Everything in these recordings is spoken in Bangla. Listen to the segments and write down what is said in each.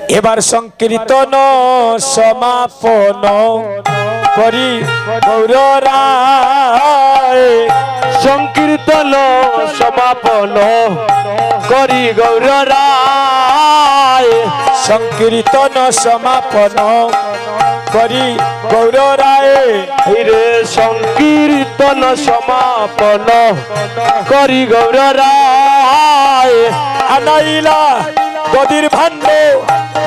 এবার সংকীর্তন সমাপন করি গৌররায় সংকীর্তন সমাপন করি গৌররায় সংকীর্তন সমাপন করি গৌররায় রে সংকীর্তন সমাপন করি গৌররায় আনাইলা গদির ভাণ্ড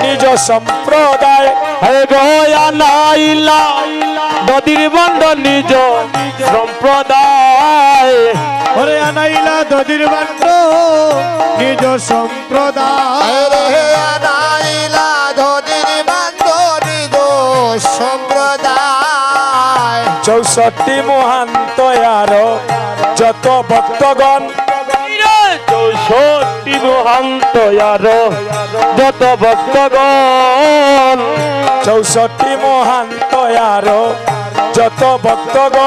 নিজ সম্প্রদায় হে গয়া নাইলা নদীর বন্ধ নিজ সম্প্রদায় ওরে আনাইলা দদির বান্ড নিজ সম্প্রদায় রে আনাইলা ধনির বান্ড নিজ সম্প্রদায় 64 মহান্ত আর যত ভক্তগণ 64 মহান্ত আর যত ভক্তগণ 64 মহান্ত আর যত ভক্তগণ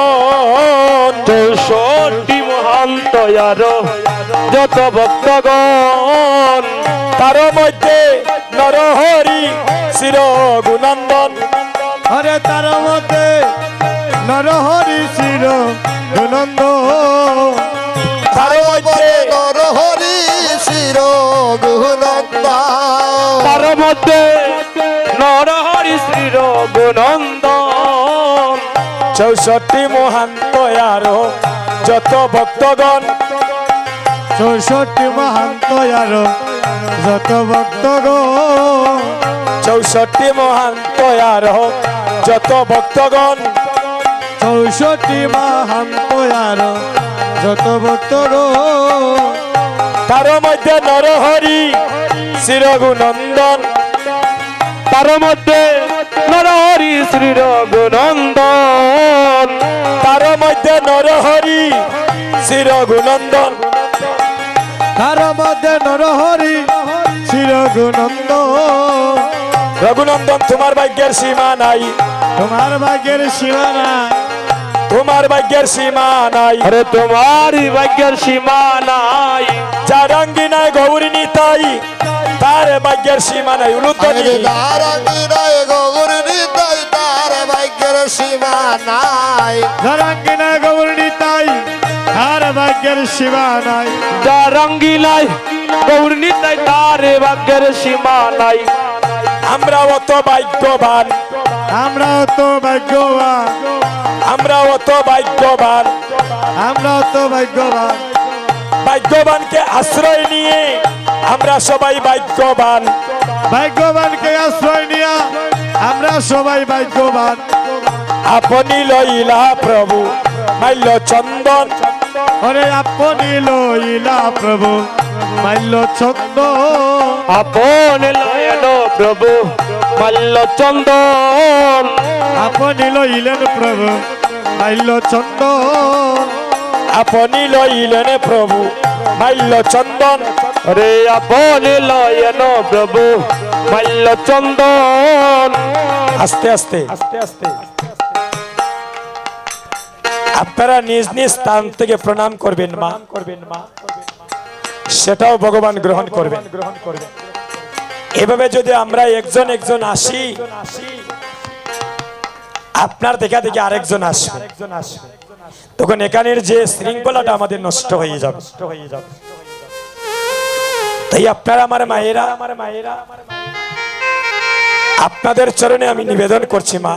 64 মহান্ত আর যত ভক্তগণ তার মধ্যে নরহরি শির গুনন্দন আরে তার মধ্যে নরহরি শির গুনন্দ তার মধ্যে নরহরি শির গুণন্দ তার মধ্যে নরহরি শ্রী রঘুনন্দন 64 মহান্ত আর যত ভক্তগণ 64 মহান্ত আর যত ভক্তগণ 64 মহান্ত আর যত ভক্তগণ 64 মহান্ত আর যত ভক্তগণ তার মধ্যে নরহরি শিরগুনন্দন তার মধ্যে নরহরি শ্রী রঘুনন্দন তার মধ্যে নরহরি শিরগুনন্দন তার মধ্যে নরহরি শির গুনন্দ রঘুনন্দন তোমার ভাগ্যের সীমা নাই তোমার ভাগ্যের সীমানা তোমার ভাগ্যের সীমা নাই আরে তোমারই ভাগ্যের সীমা নাই যার অঙ্গিনায় গৌরী নিতাই তার ভাগ্যের সীমা নাই উলুধ্বনি দারঙ্গিরায় গৌর নিতাই তার ভাগ্যের সীমা নাই ধরাঙ্গিনা গৌরী তাই তার ভাগ্যের সীমা নাই যার রঙ্গিলাই গৌরী তাই তার ভাগ্যের সীমা নাই আমরা অত ভাগ্যবান আমরা তো ভাগ্যবান আমরা অত ভাগ্যবান আমরা তো ভাগ্যবান ভাগ্যবানকে আশ্রয় নিয়ে আমরা সবাই ভাগ্যবান ভাগ্যবানকে আশ্রয় নিয়া আমরা সবাই ভাগ্যবান আপনি লইলা প্রভু মাল্য চন্দন ওরে আপনি লইলা প্রভু মাল্য ছন্দ আপন লয়ন প্রভু মাল্য চন্দন আপনি লইলেন প্রভু মাল্য ছন্দ আপনি লইলেন প্রভু মাল্য চন্দন রে আপন লয়ন প্রভু মাল্য চন্দন আস্তে আস্তে আস্তে আস্তে আপনারা নিজ নিজ স্থান থেকে প্রণাম করবেন মা সেটাও ভগবান গ্রহণ করবেন এভাবে যদি আমরা একজন একজন আসি আপনার দেখা দেখে আরেকজন আসবে তখন এখানের যে শৃঙ্খলাটা আমাদের নষ্ট হয়ে যাবে তাই আপনারা আমার মায়েরা আপনাদের চরণে আমি নিবেদন করছি মা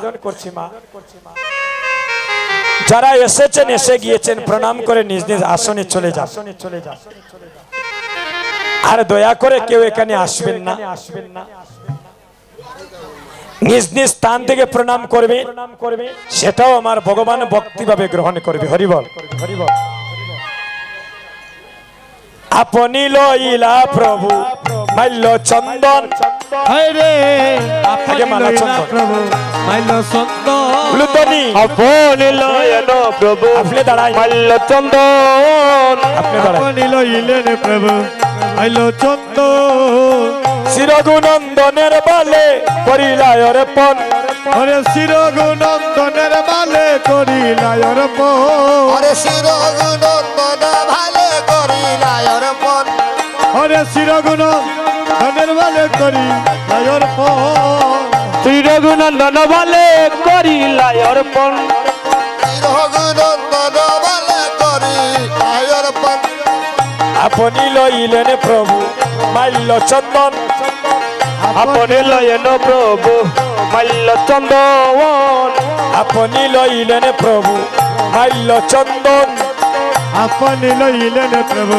যারা এসেছেন এসে গিয়েছেন প্রণাম করে নিজ নিজ আসনে চলে যান আর দয়া করে কেউ এখানে আসবেন না নিজ নিজ স্থান থেকে প্রণাম করবে সেটাও আমার ভগবান ভক্তিভাবে গ্রহণ করবে হরিবল আপনি লইলা প্রভু মাল্য চন্দন রে আপনি আগে মালা লইলা চন্দন। প্রভু মাল্য ছন্দ উলুধ্বনি আপন লয়ন প্রভু আপনি দাঁড়াই মাল্য চন্দন আপনি দাঁড়াই আপনি লইলেন প্রভু মাল্য ছন্দ শিরগুনন্দনের বলে করিলায় অর্পণ ওরে শির গুণন্দনের মালে করিলাই অর্পণ আরে শির গুণন্দন ভালে করিলাই অর্পণ ওরে শির গুণ ধনের বলে করি লায়র পর শ্রী রঘুনন্দন বলে করিলাই অর্পণ রঘুনন্দন বলে করি অর্পণ আপনি লইলেন প্রভু মাল্য চন্দন আপনি লয়েন প্রভু মাল্য চন্দন আপনি লইলেন প্রভু মাল্য চন্দন আপনি লইলেন প্রভু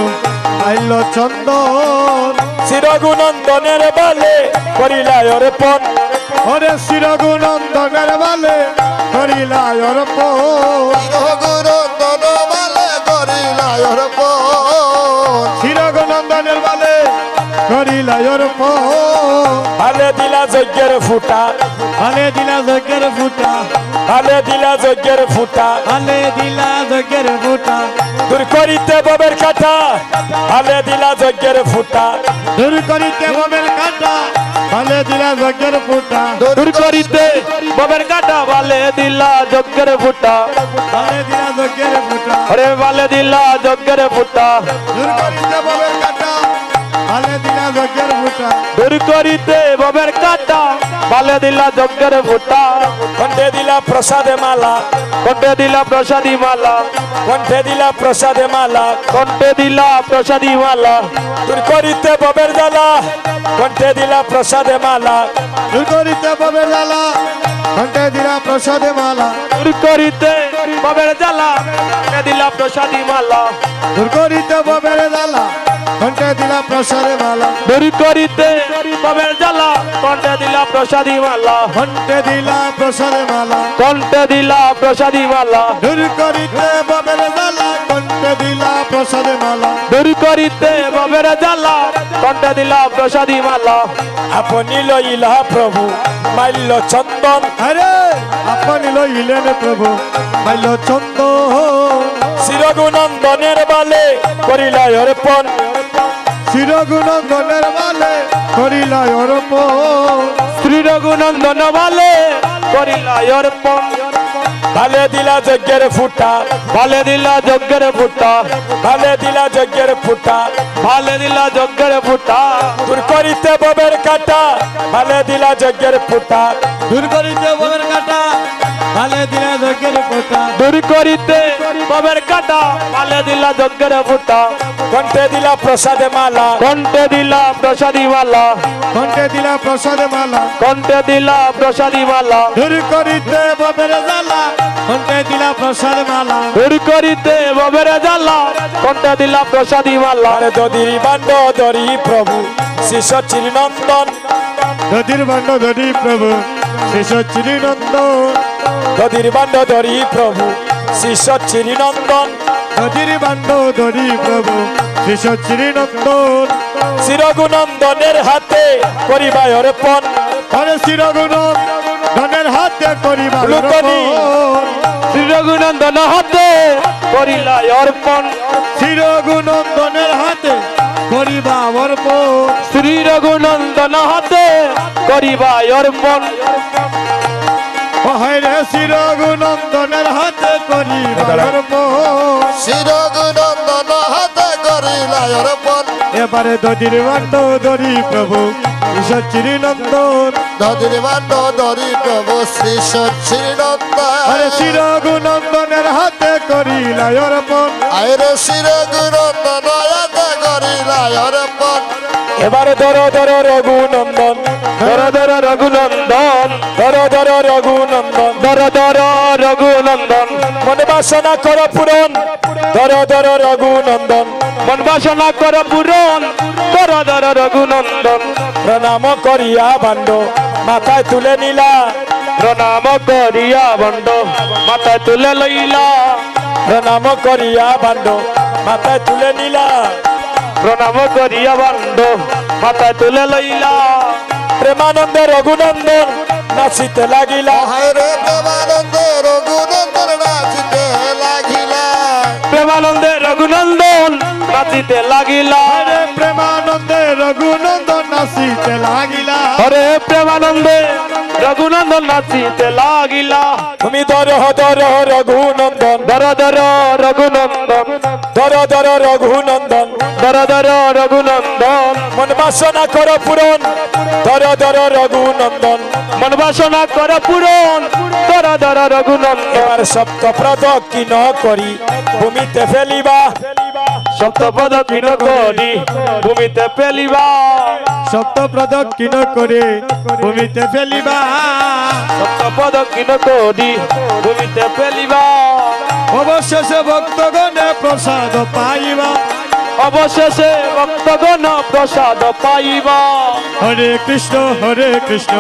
আইল চন্দন শ্রী রঘুনন্দনের বলে করিলাই অর্পণ ওরে শ্রী রঘুনন্দনের বলে করি লায়র পর রঘুনন্দন বলে করি অর্পণ শ্রী রঘুনন্দনের বলে করি লায়র পর ভালে দিলা যজ্ঞের ফুটা আলে দিলা যজ্ঞের ফুটা ভালে দিলা যজ্ঞের ফুটা আলে দিলা যজ্ঞের ফুটা দূর করিতে ববের কাটা ভালে দিলা যজ্ঞের ফুটা দূর করিতে মোমের কাটা আলে দিলা যজ্ঞের ফুটা দূর করিতে ববের কাটা বালে দিলা যজ্ঞের ফুটা আলে দিলা যজ্ঞের ফুটা ওরে বালে দিলা যজ্ঞের ফুটা দূর করিতে মোমের কাটা আলে দিলা যজ্ঞের ফুটা দূর করিতে ববের কাটা বালে দিলা যজ্ঞের ফুটা কণ্ঠে দিলা প্রসাদে মালা কণ্ঠে দিলা প্রসাদী মালা কণ্ঠে দিলা প্রসাদে মালা কণ্ঠে দিলা প্রসাদী মালা দূর করিতে ববের জ্বালা কণ্ঠে দিলা প্রসাদে মালা দূর করিতে মোমের জ্বালা ঘন্টে দিলা প্রসাদে মালা দূর করিতে ববের জ্বালা কণ্ঠে দিলা প্রসাদী মালা দূর করিতে মোমের জ্বালা ঘন্টে দিলা প্রসাদে মালা দূর করিতে ববের জ্বালা কণ্ঠে দিলা প্রসাদী মালা ঘন্টে দিলা প্রসাদে মালা কণ্ঠে দিলা প্রসাদী মালা দূর করিতে মোমের জ্বালা ঘন্টে দিলা প্রসাদে মালা দূর করিতে ববের জ্বালা কণ্ঠে দিলা প্রসাদী মালা আপনি লইলা প্রভু মাল্য চন্দন আরে আপনি লইলেন প্রভু মাইল চন্দন শ্রী রঘুনন্দনের বলে করিলাই অর্পণ শ্রী রঘুনন্দনের বলে করিলাই অর্পণ শ্রী রঘুনন্দন বলে করিলাই অর্পণ ভালে দিলা যজ্ঞের ফুটা ভালে দিলা যজ্ঞের ফুটা ভালে দিলা যজ্ঞের ফুটা ভালে দিলা যজ্ঞের ফুটা দূর করিতে ববের কাটা ভালে দিলা যজ্ঞের ফুটা দূর করিতে ববের কাটা ভালে দিলা যজ্ঞের ফোঁটা দূর করিতে ববের কাটা ভালে দিলা যজ্ঞের ফুটা কণ্ঠে দিলা প্রসাদে মালা কণ্ঠে দিলা প্রসাদী মালা ঘন্টে দিলা প্রসাদে মালা কণ্ঠে দিলা প্রসাদী মালা দূর করিতে ববের জ্বালা ঘন্টে দিলা প্রসাদ মালা দূর করিতে ববের জ্বালা কণ্ঠে দিলা প্রসাদী মালা আরে দদির বান্ড দরি প্রভু শ্রী সচির নন্দন নদীর বান্ড ধরি প্রভু শেষ চিরিনন্দন দদির বান্ড দরি প্রভু শ্রী সচির নন্দন নদীর বান্ড ধরি প্রভু শেষ চিরিনন্দন শ্রী রঘুনন্দনের হাতে করিবাই অর্পণ আরে শিরগুণ ধনের হাতে করিবা লুকনি। শ্রী রঘুনন্দন হাতে করিলাই অর্পণ শিরগুণন্দনের হাতে করিবা অর্পণ শ্রী রঘুনন্দন হাতে করিবাই অর্পণ রে শিরগুণন্দনের হাতে করিবা অর্পণ শিরগুনন্দন হাতে করিলা অর্পণ এবারে দদির বান্ড ধরি প্রভু ঈশ্বর চিরিনন্দন নদীর বান্ড ধরি প্রভু শ্রী সচ্চিনন্দন আরে শিরগুণন্দনের হাতে করিলা অর্পণ আইরে শিরগুনন্দন হাতে করিলা অর্পণ এবারে ধর ধর রঘুনন্দন ধর ধর রঘুনন্দন ধর ধর রঘুনন্দন ধর ধর রঘুনন্দন মনে বাসনা কর পূরণ ধর ধর রঘুনন্দন মন বাসনা কর পূরণ ধর ধর রঘুনন্দন প্রণাম করিয়া বান্ড মাথায় তুলে নিলা প্রণাম করিয়া বন্ড মাথায় তুলে লইলা প্রণাম করিয়া বান্ড মাথায় তুলে নিলা প্রণাম করিয়া বন্ড মাথায় তুলে লইলা প্রেমানন্দে রঘুনন্দন নাচিতে লাগিলা হায়রে প্রেমানন্দ রঘুনন্দন নাচিতে লাগিলা প্রেমানন্দে রঘুনন্দন নাচিতে লাগিলা আরে প্রেমানন্দে রঘুনন্দন নাচিতে লাগিলা হরে প্রেমানন্দে রঘুনন্দন নাচিতে লাগিলা তুমি ধর ধর রঘুনন্দন, ধর ধর রঘুনন্দন, ধর ধর রঘুনন্দন, ধর ধর রঘুনন্দন, মন বাসনা কর পূরণ, ধর ধর রঘুনন্দন। মন বাসনা কর পূরণ, ধর ধর রঘুনন্দন। এবার সপ্ত প্রদক্ষিণ করি ভূমিতে ফেলিবা, সপ্তপদ কিন করি ভূমিতে ফেলিবা, সপ্ত প্রদক্ষিণ করে ভূমিতে ফেলিবা, সপ্তপদ কিন করি ভূমিতে ফেলিবা, অবশেষে ভক্তগণে প্রসাদ পাইবা। অবশেষে ভক্তগণ প্রসাদ পাইবা। হরে কৃষ্ণ কৃষ্ণ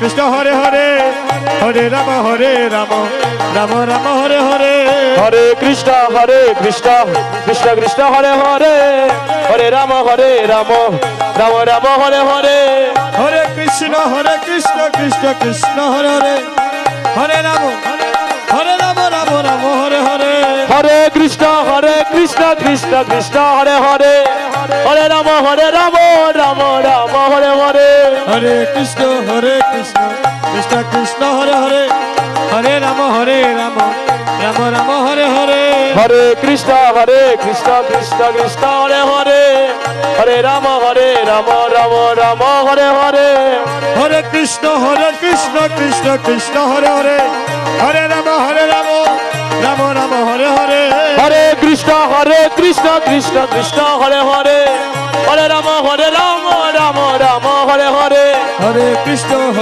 কৃষ্ণ হরে হরে, হরে রাম রাম রাম হরে হরে। হরে কৃষ্ণ কৃষ্ণ কৃষ্ণ হরে হরে, হরে রাম রাম রাম হরে হরে। হরে কৃষ্ণ কৃষ্ণ কৃষ্ণ হরে হরে, হরে রাম রাম রাম হরে হরে। হরে কৃষ্ণ কৃষ্ণ কৃষ্ণ হরে হরে, হরে রাম রাম রাম হরে হরে। হরে কৃষ্ণ কৃষ্ণ কৃষ্ণ হরে হরে, হরে রাম রাম রাম হরে হরে। হরে কৃষ্ণ কৃষ্ণ কৃষ্ণ হরে হরে, হরে রাম রাম রাম হরে হরে। হরে কৃষ্ণ কৃষ্ণ কৃষ্ণ হরে হরে, হরে রাম রাম রাম হরে হরে। হরে কৃষ্ণ কৃষ্ণ কৃষ্ণ হরে হরে, হরে রাম রাম রাম হরে হরে। হরে কৃষ্ণ কৃষ্ণ কৃষ্ণ হরে হরে, হরে রাম রাম রাম হরে হরে। হরে কৃষ্ণ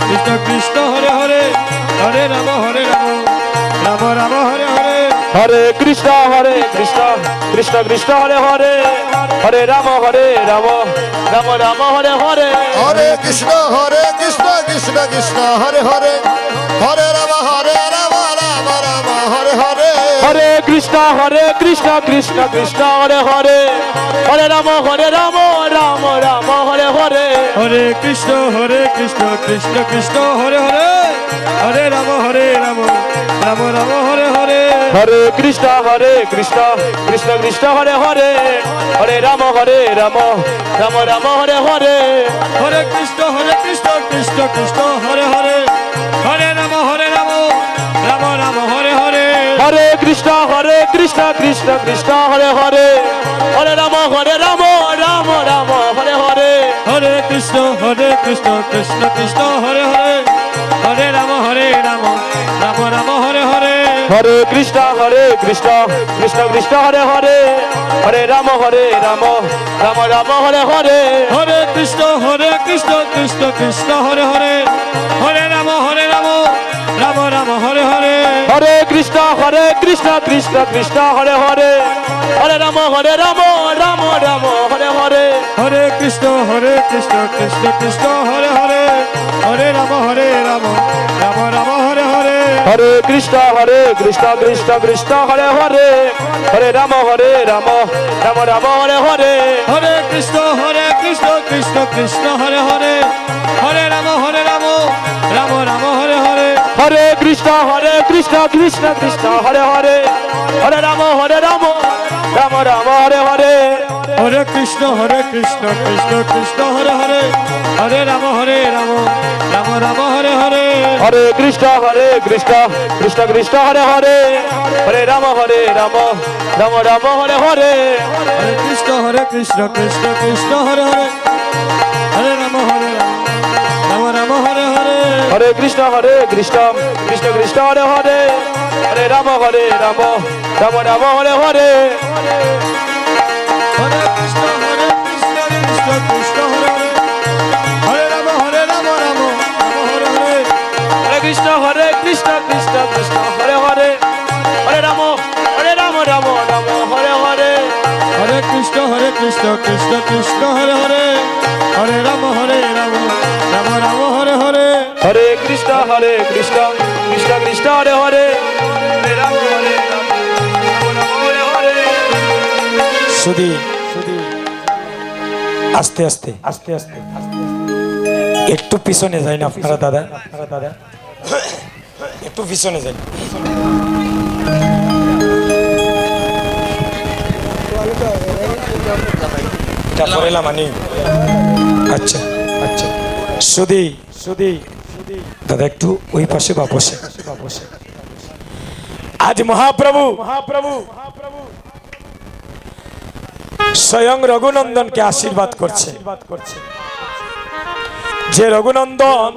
কৃষ্ণ কৃষ্ণ হরে হরে, হরে রাম রাম রাম হরে হরে। হরে কৃষ্ণ কৃষ্ণ কৃষ্ণ হরে হরে, হরে রাম রাম রাম হরে হরে। হরে কৃষ্ণ কৃষ্ণ কৃষ্ণ হরে হরে, হরে রাম রাম রাম হরে হরে। হরে কৃষ্ণ কৃষ্ণ কৃষ্ণ হরে হরে, হরে রাম রাম রাম হরে হরে। হরে কৃষ্ণ কৃষ্ণ কৃষ্ণ হরে হরে, হরে রাম রাম রাম হরে হরে। হরে কৃষ্ণ কৃষ্ণ কৃষ্ণ হরে হরে, হরে রাম রাম রাম হরে হরে। হরে কৃষ্ণ কৃষ্ণ কৃষ্ণ হরে হরে, হরে রাম রাম রাম হরে হরে। হরে কৃষ্ণ কৃষ্ণ কৃষ্ণ হরে হরে, হরে রাম রাম রাম হরে হরে। হরে কৃষ্ণ কৃষ্ণ কৃষ্ণ হরে হরে, হরে রাম রাম রাম হরে হরে। হরে কৃষ্ণ কৃষ্ণ কৃষ্ণ হরে হরে, হরে রাম রাম রাম হরে হরে। হরে কৃষ্ণ কৃষ্ণ কৃষ্ণ হরে হরে, হরে রাম রাম রাম হরে হরে। হরে কৃষ্ণ কৃষ্ণ কৃষ্ণ হরে হরে, হরে রাম রাম রাম হরে হরে। হরে কৃষ্ণ কৃষ্ণ কৃষ্ণ হরে হরে, হরে রাম রাম রাম হরে হরে। হরে কৃষ্ণ কৃষ্ণ কৃষ্ণ হরে হরে, হরে রাম রাম রাম হরে হরে। হরে কৃষ্ণ কৃষ্ণ কৃষ্ণ হরে হরে, হরে রাম রাম রাম হরে হরে। হরে কৃষ্ণ কৃষ্ণ কৃষ্ণ হরে হরে, হরে রাম রাম রাম হরে হরে। হরে কৃষ্ণ কৃষ্ণ কৃষ্ণ হরে হরে, হরে রাম রাম রাম হরে হরে। হরে কৃষ্ণ কৃষ্ণ কৃষ্ণ হরে হরে, হরে রাম রাম রাম হরে হরে। হরে কৃষ্ণ কৃষ্ণ কৃষ্ণ হরে হরে, হরে রাম রাম রাম হরে হরে। হরে কৃষ্ণ কৃষ্ণ কৃষ্ণ হরে হরে, হরে রাম রাম রাম হরে হরে। হরে কৃষ্ণ কৃষ্ণ কৃষ্ণ হরে হরে, হরে রাম রাম রাম হরে হরে। হরে কৃষ্ণ কৃষ্ণ কৃষ্ণ হরে হরে, হরে রাম রাম রাম হরে হরে। হরে কৃষ্ণ কৃষ্ণ কৃষ্ণ হরে হরে, হরে রাম রাম রাম হরে হরে। শুধু আস্তে আস্তে একটু পিছনে যাই না আপনারা দাদা, একটু পিছনে যাই। মানে আচ্ছা শুধু দাদা একটু ওই পাশে বা বসে আজ মহাপ্রভু স্বয়ং রঘুনন্দনকে আশীর্বাদ করছে যে রঘুনন্দন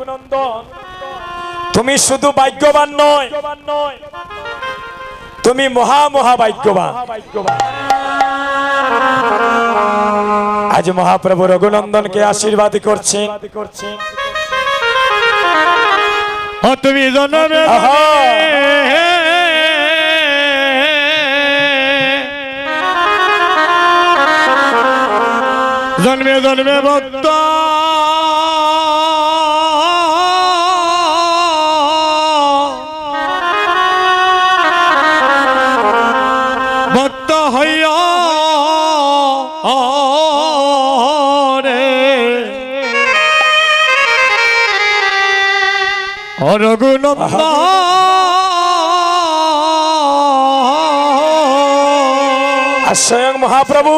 তুমি শুধু ভাগ্যবান নয়, তুমি মহা মহা ভাগ্যবান। আজ মহাপ্রভু রঘুনন্দনকে আশীর্বাদ করছেন। ও তুমি জনমে আহা। জন্মে জন্মে ভক্ত ভক্ত হইয়া রে রঘুনন্দন আর স্বয়ং মহাপ্রভু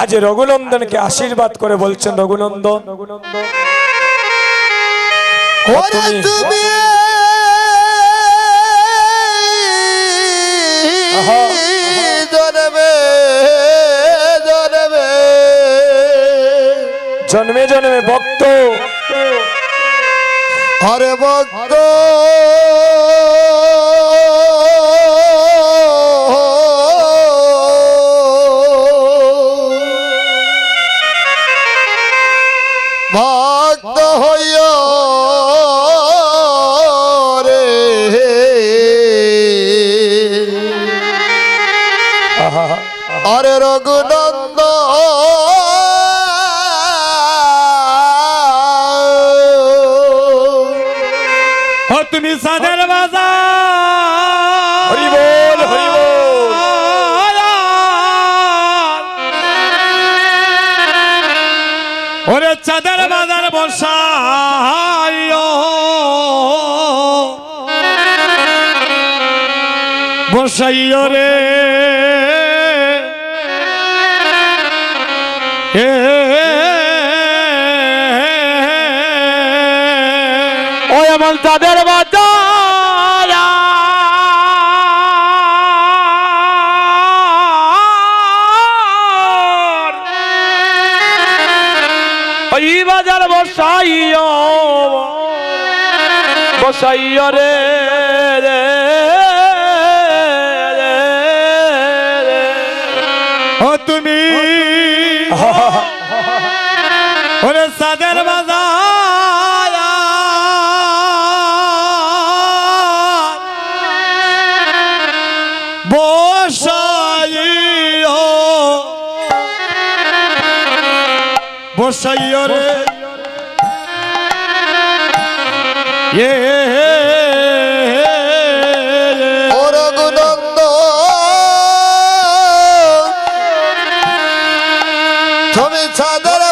আজ রঘুনন্দনকে আশীর্বাদ করে বলছেন, রঘুনন্দন ওরে তুমি জনমে জনমে জন্মে জন্মে ভক্ত হরে ভক্ত ভক্ত হইয়া রে আরে রঘুনন্দ তুমি সাদের বাজার হরি বল হরি বল। ওরে চাঁদের বাজার বসাইও বসাইও রে ও এমন চাঁদের বাজার ওই বাজার বসাইও বসাইও রে ও তুমি ওরে চাঁদের বাজার বসাইও বসাইও রে ও রঘুনন্দ তুমি চাঁদের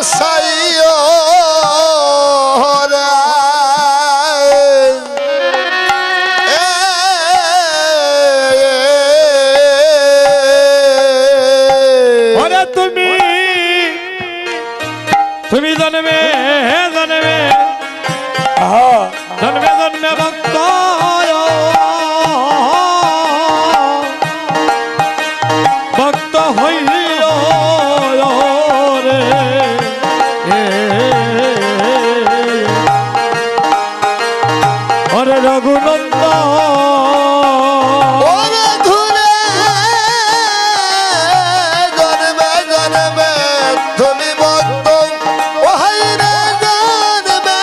বসাইও রে ওরে তুমি তুমি জন্মে জন্মে আহা জন্মে জন্মে ভক্ত ভক্ত হইও রে ওরে রঘুনন্দ ওরে ঘুরে জন্মে জন্মে তুমি ভক্ত ওহাই রে জন্মে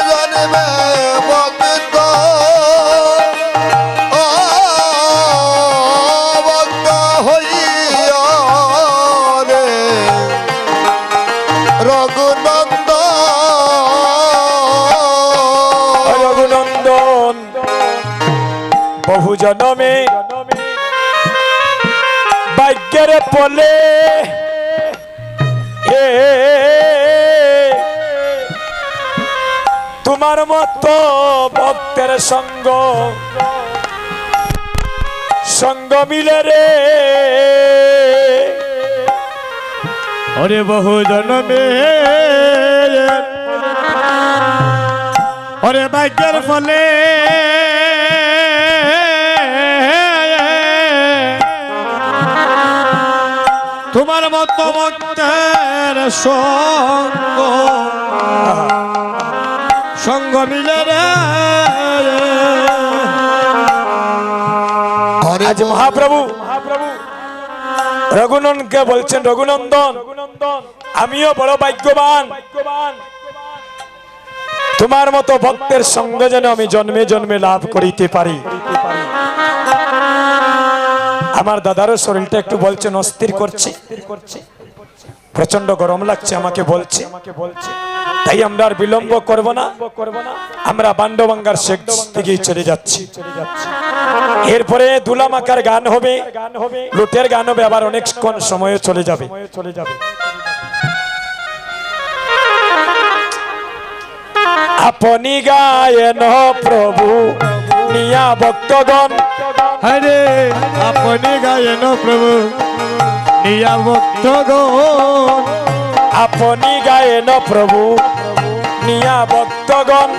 জন্মে ভক্ত ও ভক্ত হইয়া রে রঘুনন্দ রঘুনন্দন বহু জনমে ভাগ্যের পলে এ তোমার মতো ভক্তের সঙ্গ সঙ্গ মিলে রে ওরে বহু জন্মে ওরে ভাগ্যের ফলে তোমার মতো ভক্তের সঙ্গ সঙ্গ মিলে রে হরে আজ মহাপ্রভু রঘুনন্দনকে বলছেন, রঘুনন্দন আমিও বড় ভাগ্যবান, তোমার মতো ভক্তের সঙ্গ যেন আমি জন্মে জন্মে লাভ করিতে পারি। আমার দাদারও শরীরটা একটু বলছেন অস্থির করছে, প্রচন্ড গরম লাগছে আমাকে বলছে, তাই আমরা আর বিলম্ব করব না, আমরা বান্ডবাঙ্গার শেখ থেকে চলে যাচ্ছি। এরপরে দুলামাকার গান হবে, লুটের গান হবে, আবার অনেকক্ষণ সময়ে চলে যাবে। আপনি গায়েন প্রভু নিয়া ভক্তগণ, হরে আপনি গায়েন প্রভু নিয়া ভক্তগণ, আপনি গায়েন প্রভু নিয়া ভক্তগণ,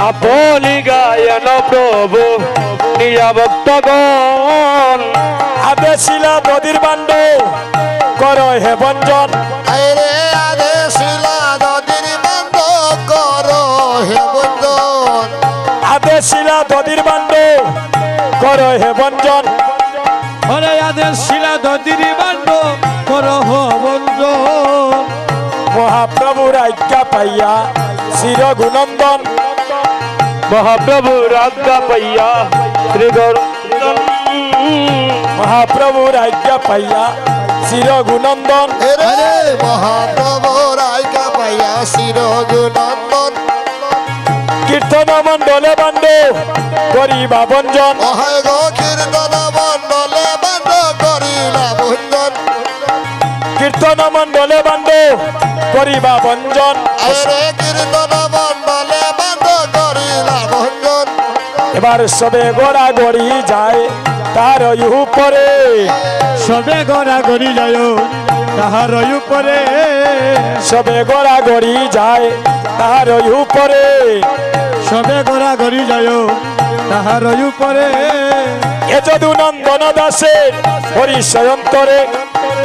আপনি গায়ন প্রভু নিয়া ভক্তগণ, আদেশিলা দদির বান্ড কর হে বঞ্জন, আরে আরে শিলা নদীর বন্ধ করো হে বন্ধন, আদেশিলা দদির বান্ড কর হে বঞ্জন, হরে আদের শিলা দদির বান্ড করহ বন্ধন, মহাপ্রভুর আজ্ঞা পাইয়া চির গুণন্দন, মহাপ্রভুর আজ্ঞা পাইয়া শ্রী গৌরন্দন, মহাপ্রভুর আজ্ঞা পাইয়া চির গুণন্দন, রে মহাপ্রভুর আজ্ঞা পাইয়া শিরগুনন্দন, কীর্তন মণ্ডলে বান্ড করিবা বঞ্জন, অহায় গো কীর্তন মণ্ডলে বন্ধ করিলা বন্ধন, কীর্তন মণ্ডলে বান্ড করিবা বঞ্জন, আরে কীর্তন মণ্ডলে বন্ধ করিলা বন্ধন, এবার সবে গোড়া গড়ি যায় তার উপরে, সবে গড়া গড়ি যায় তাহার উপরে, সবে গোড়া গড়ি যায় তার উপরে, সবে গড়া গড়ি যায় তাহার উপরে, এ যদু নন্দন দাসের হরিশয়ন্তরে,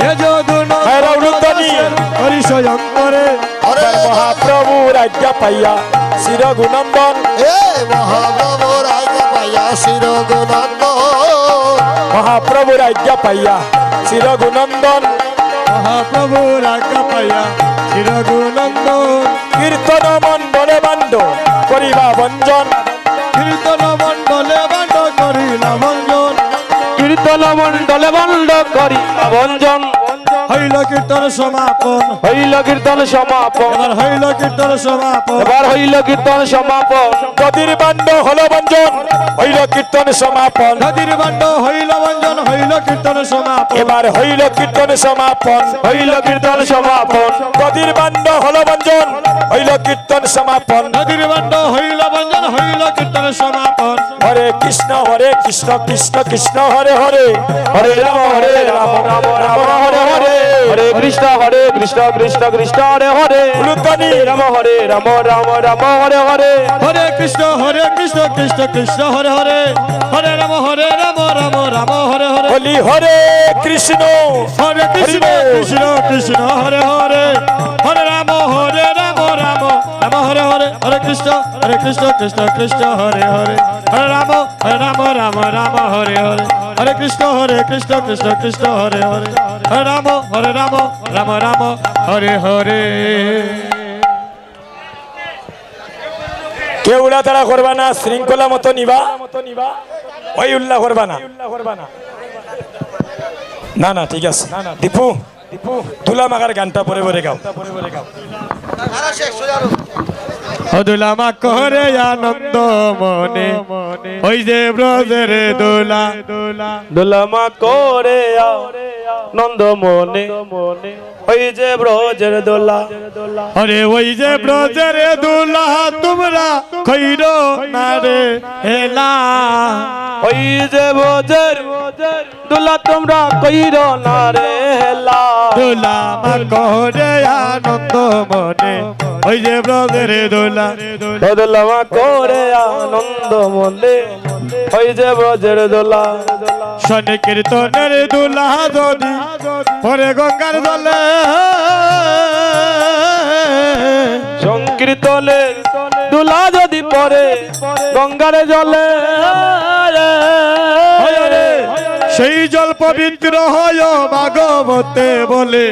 এ যদু হরৌলুতনি হরিশয়ন্তরে, আরে মহাপ্রভুর আজ্ঞা পাইয়া চির গুণন্দন, এ মহাপ্রভুর আজ্ঞা পাইয়া শিরগুনন্দন, মহাপ্রভুর আজ্ঞা পাইয়া চির গুণন্দন, মহাপ্রভুর আজ্ঞা পাইয়া চিরগুণন্দন, কীর্তন মণ্ডলে বান্ড করিবা বঞ্জন, কীর্তন মণ্ডলে বান্ড করিলা ভঞ্জন, কীর্তন মণ্ডলে বন্ড করি ভঞ্জন, হইল কীর্তন সমাপন, হইল কীর্তন সমাপন, এবার হইল কীর্তন সমাপন, এবার হইল কীর্তন সমাপন, গদির বান্ড হল বঞ্জন, হইল কীর্তন সমাপন, নদীর বান্ড হইল ভঞ্জন, হইল কীর্তন সমাপন, এবার হইল কীর্তন সমাপন, হইল কীর্তন সমাপন, গদির বান্ড হল বঞ্জন, হইল কীর্তন সমাপন, নদীর বান্ড হইল ভঞ্জন, হইল কীর্তন সমাপন, হরে কৃষ্ণ কৃষ্ণ কৃষ্ণ হরে হরে, হরে রাম রাম রাম হরে হরে, হরে কৃষ্ণ কৃষ্ণ কৃষ্ণ হরে হরে, উলুধ্বনি রাম রাম রাম হরে হরে, হরে কৃষ্ণ কৃষ্ণ কৃষ্ণ হরে হরে, হরে রাম রাম রাম হরে হরে, বলি হরে কৃষ্ণ হরে কৃষ্ণ কৃষ্ণ হরে হরে, হরে রাম রাম হরে হরে, হরে কৃষ্ণ কৃষ্ণ কৃষ্ণ হরে হরে, হরে রাম রাম হরে হরে, হরে কৃষ্ণ কৃষ্ণ কৃষ্ণ হরে হরে, হরে রাম রাম হরে হরে। কেউ উড়াতাড়া করবা না, শৃঙ্খলা মতো নিবা, ওই উল্লাহ করবা না, না না ঠিক আছে। দীপু তুলা মাগার গানটা পরে পরে গাও। দোলা মা করে আনন্দ মনে ওই যে ব্রজের দোলা দোলা মা করে নন্দ মনে ওই যে ব্রজের দোলা আরে ওই যে ব্রজের দোলা তোমরা খৈর না রে হেলা ওই যে ব্রজের দোলা তোমরা কইর না রে হেলা দোলা মা করে আনন্দ মনে ওই যে ব্রজের দোলা দোলা মা করে আনন্দ মনে ওই যে ব্রজের দোলা শনি কীর্তনের দোলা যদি পরে গঙ্গার জলে সংকীর্তনের দোলা যদি পরে গঙ্গার জলে সেই জল পবিত্র হয় ভাগবতে বলে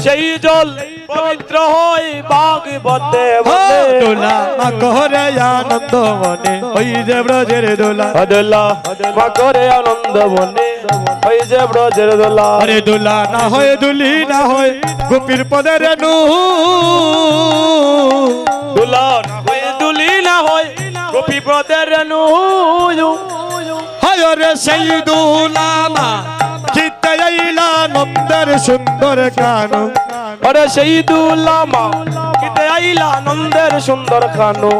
সেই জল পবিত্র হয় ভাগবতে বলে দোলা মা করে আনন্দ মনে ওই যে ব্রজের দোলা দোলা মা করে আনন্দ মনে ওই যে ব্রজের দোলা আরে দোলা না হয় দুলি না হয় গোপীর পদে রেণু দোলা না হয় দুলি না হয় গোপী ব্রজের রেণু হয় রে সেই দোলা মা চিত্তে আইলা নন্দের সুন্দর কানু আরে সেই দুলা মা কিতে আইলা নন্দের সুন্দর খানু